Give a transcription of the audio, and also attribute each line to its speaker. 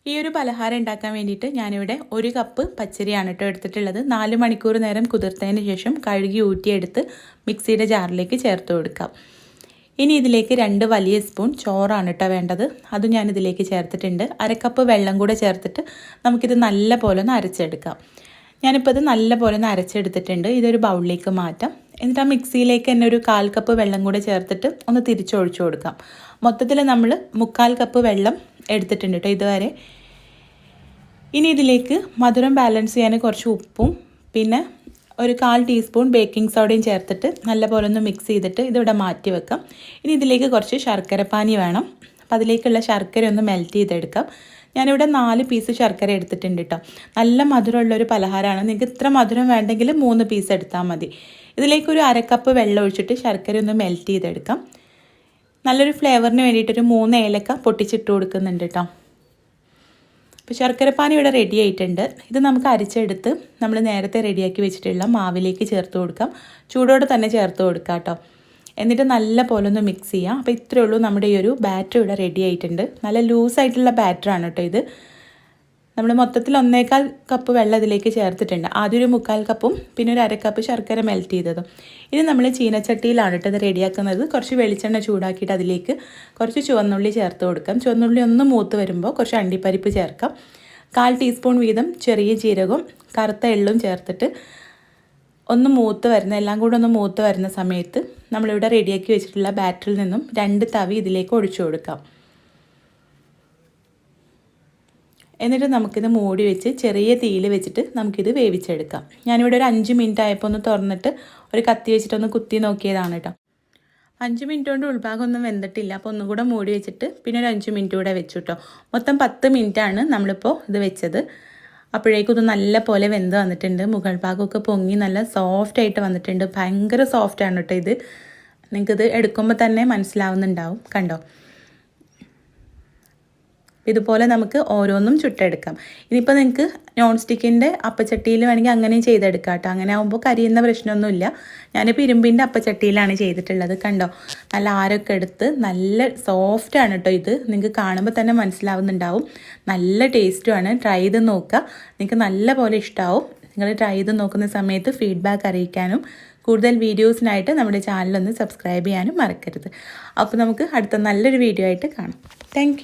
Speaker 1: ഈ ഒരു പലഹാരം ഉണ്ടാക്കാൻ വേണ്ടിയിട്ട് ഞാനിവിടെ 1 കപ്പ് പച്ചരിയാണ് കേട്ടോ എടുത്തിട്ടുള്ളത്. 4 മണിക്കൂർ നേരം കുതിർത്തതിന് ശേഷം കഴുകി ഊറ്റിയെടുത്ത് മിക്സിയുടെ ജാറിലേക്ക് ചേർത്ത് കൊടുക്കാം. ഇനി ഇതിലേക്ക് 2 വലിയ സ്പൂൺ ചോറാണ് കേട്ടോ വേണ്ടത്. അതും ഞാനിതിലേക്ക് ചേർത്തിട്ടുണ്ട്. 1/2 കപ്പ് വെള്ളം കൂടെ ചേർത്തിട്ട് നമുക്കിത് നല്ല പോലെ ഒന്ന് അരച്ചെടുക്കാം. ഞാനിപ്പോൾ ഇത് നല്ല പോലെ ഒന്ന് അരച്ചെടുത്തിട്ടുണ്ട്. ഇതൊരു ബൗളിലേക്ക് മാറ്റാം. എന്നിട്ട് ആ മിക്സിയിലേക്ക് തന്നെ ഒരു 1/4 കപ്പ് വെള്ളം കൂടെ ചേർത്തിട്ട് ഒന്ന് തിരിച്ചൊഴിച്ചു കൊടുക്കാം. മൊത്തത്തിൽ നമ്മൾ 3/4 കപ്പ് വെള്ളം എടുത്തിട്ടുണ്ട് കേട്ടോ ഇതുവരെ. ഇനി ഇതിലേക്ക് മധുരം ബാലൻസ് ചെയ്യാൻ കുറച്ച് ഉപ്പും പിന്നെ ഒരു 1/4 ടീസ്പൂൺ ബേക്കിംഗ് സോഡയും ചേർത്തിട്ട് നല്ലപോലെ ഒന്ന് മിക്സ് ചെയ്തിട്ട് ഇതിവിടെ മാറ്റി വെക്കാം. ഇനി ഇതിലേക്ക് കുറച്ച് ശർക്കരപ്പാനി വേണം. അപ്പം അതിലേക്കുള്ള ശർക്കര ഒന്ന് മെൽറ്റ് ചെയ്തെടുക്കാം. ഞാനിവിടെ 4 പീസ് ശർക്കര എടുത്തിട്ടുണ്ട് കേട്ടോ. നല്ല മധുരമുള്ളൊരു പലഹാരമാണ്. നിങ്ങൾക്ക് ഇത്ര മധുരം വേണ്ടെങ്കിൽ 3 പീസ് എടുത്താൽ മതി. ഇതിലേക്ക് ഒരു 1/2 കപ്പ് വെള്ളം ഒഴിച്ചിട്ട് ശർക്കര ഒന്ന് മെൽറ്റ് ചെയ്തെടുക്കാം. നല്ലൊരു ഫ്ലേവറിന് വേണ്ടിയിട്ടൊരു 3 ഏലക്ക പൊട്ടിച്ചിട്ട് കൊടുക്കുന്നുണ്ട് കേട്ടോ. അപ്പോൾ ശർക്കരപ്പാനി ഇവിടെ റെഡി ആയിട്ടുണ്ട്. ഇത് നമുക്ക് അരിച്ചെടുത്ത് നമ്മൾ നേരത്തെ റെഡിയാക്കി വെച്ചിട്ടുള്ള മാവിലേക്ക് ചേർത്ത് കൊടുക്കാം. ചൂടോടെ തന്നെ ചേർത്ത് കൊടുക്കാം കേട്ടോ. എന്നിട്ട് നല്ല പോലെ ഒന്ന് മിക്സ് ചെയ്യാം. അപ്പോൾ ഇത്രയേ ഉള്ളൂ, നമ്മുടെ ഈ ഒരു ബാറ്റർ ഇവിടെ റെഡി ആയിട്ടുണ്ട്. നല്ല ലൂസായിട്ടുള്ള ബാറ്ററാണ് കേട്ടോ ഇത്. നമ്മൾ മൊത്തത്തിൽ 1/4 കപ്പ് വെള്ളം ഇതിലേക്ക് ചേർത്തിട്ടുണ്ട്. ആദ്യം ഒരു 3/4 കപ്പും പിന്നെ ഒരു 1/2 കപ്പ് ശർക്കര മെൽറ്റ് ചെയ്തതും. ഇത് നമ്മൾ ചീനച്ചട്ടിയിലാണ് കേട്ടോ ഇത് റെഡിയാക്കുന്നത്. കുറച്ച് വെളിച്ചെണ്ണ ചൂടാക്കിയിട്ട് അതിലേക്ക് കുറച്ച് ചുവന്നുള്ളി ചേർത്ത് കൊടുക്കാം. ചുവന്നുള്ളി ഒന്ന് മൂത്ത് വരുമ്പോൾ കുറച്ച് അണ്ടിപ്പരിപ്പ് ചേർക്കാം. 1/4 ടീസ്പൂൺ വീതം ചെറിയ ജീരകവും കറുത്ത എള്ളും ചേർത്തിട്ട് ഒന്ന് മൂത്ത് വരുന്ന എല്ലാം കൂടെ ഒന്ന് മൂത്ത് വരുന്ന സമയത്ത് നമ്മളിവിടെ റെഡിയാക്കി വെച്ചിട്ടുള്ള ബാറ്ററിൽ നിന്നും 2 തവി ഇതിലേക്ക് ഒഴിച്ചു കൊടുക്കാം. എന്നിട്ട് നമുക്കിത് മൂടി വെച്ച് ചെറിയ തീയിൽ വെച്ചിട്ട് നമുക്കിത് വേവിച്ചെടുക്കാം. ഞാനിവിടെ ഒരു 5 മിനിറ്റ് ആയപ്പോൾ ഒന്ന് തുറന്നിട്ട് ഒരു കത്തി വെച്ചിട്ടൊന്ന് കുത്തി നോക്കിയതാണ് കേട്ടോ. 5 മിനിറ്റ് കൊണ്ട് ഉൾഭാഗം ഒന്നും വെന്തിട്ടില്ല. അപ്പോൾ ഒന്നും കൂടെ മൂടി വെച്ചിട്ട് പിന്നെ ഒരു 5 മിനിറ്റ് കൂടെ വെച്ചു കേട്ടോ. മൊത്തം 10 മിനിറ്റാണ് നമ്മളിപ്പോൾ ഇത് വെച്ചത്. അപ്പോഴേക്കും ഇത് നല്ല പോലെ വെന്ത് വന്നിട്ടുണ്ട്. മുകൾ ഭാഗമൊക്കെ പൊങ്ങി നല്ല സോഫ്റ്റായിട്ട് വന്നിട്ടുണ്ട്. ഭയങ്കര സോഫ്റ്റാണ് കേട്ടോ ഇത്. നിങ്ങൾക്കിത് എടുക്കുമ്പോൾ തന്നെ മനസ്സിലാവുന്നുണ്ടാവും. കണ്ടോ, ഇതുപോലെ നമുക്ക് ഓരോന്നും ചുട്ടെടുക്കാം. ഇനിയിപ്പോൾ നിങ്ങൾക്ക് നോൺ സ്റ്റിക്കിൻ്റെ അപ്പച്ചട്ടിയിൽ വേണമെങ്കിൽ അങ്ങനെയും ചെയ്തെടുക്കാം കേട്ടോ. അങ്ങനെ ആകുമ്പോൾ കരിയുന്ന പ്രശ്നമൊന്നുമില്ല. ഞാനിപ്പോൾ ഇരുമ്പിൻ്റെ അപ്പച്ചട്ടിയിലാണ് ചെയ്തിട്ടുള്ളത്. കണ്ടോ, നല്ല ആരൊക്കെ എടുത്ത് നല്ല സോഫ്റ്റാണ് കേട്ടോ ഇത്. നിങ്ങൾക്ക് കാണുമ്പോൾ തന്നെ മനസ്സിലാവുന്നുണ്ടാവും. നല്ല ടേസ്റ്റുമാണ്. ട്രൈ ചെയ്ത് നോക്കുക. നിങ്ങൾക്ക് നല്ല പോലെ ഇഷ്ടമാവും. നിങ്ങൾ ട്രൈ ചെയ്ത് നോക്കുന്ന സമയത്ത് ഫീഡ്ബാക്ക് അറിയിക്കാനും കൂടുതൽ വീഡിയോസിനായിട്ട് നമ്മുടെ ചാനലൊന്ന് സബ്സ്ക്രൈബ് ചെയ്യാനും മറക്കരുത്. അപ്പോൾ നമുക്ക് അടുത്ത നല്ലൊരു വീഡിയോ ആയിട്ട് കാണാം. താങ്ക്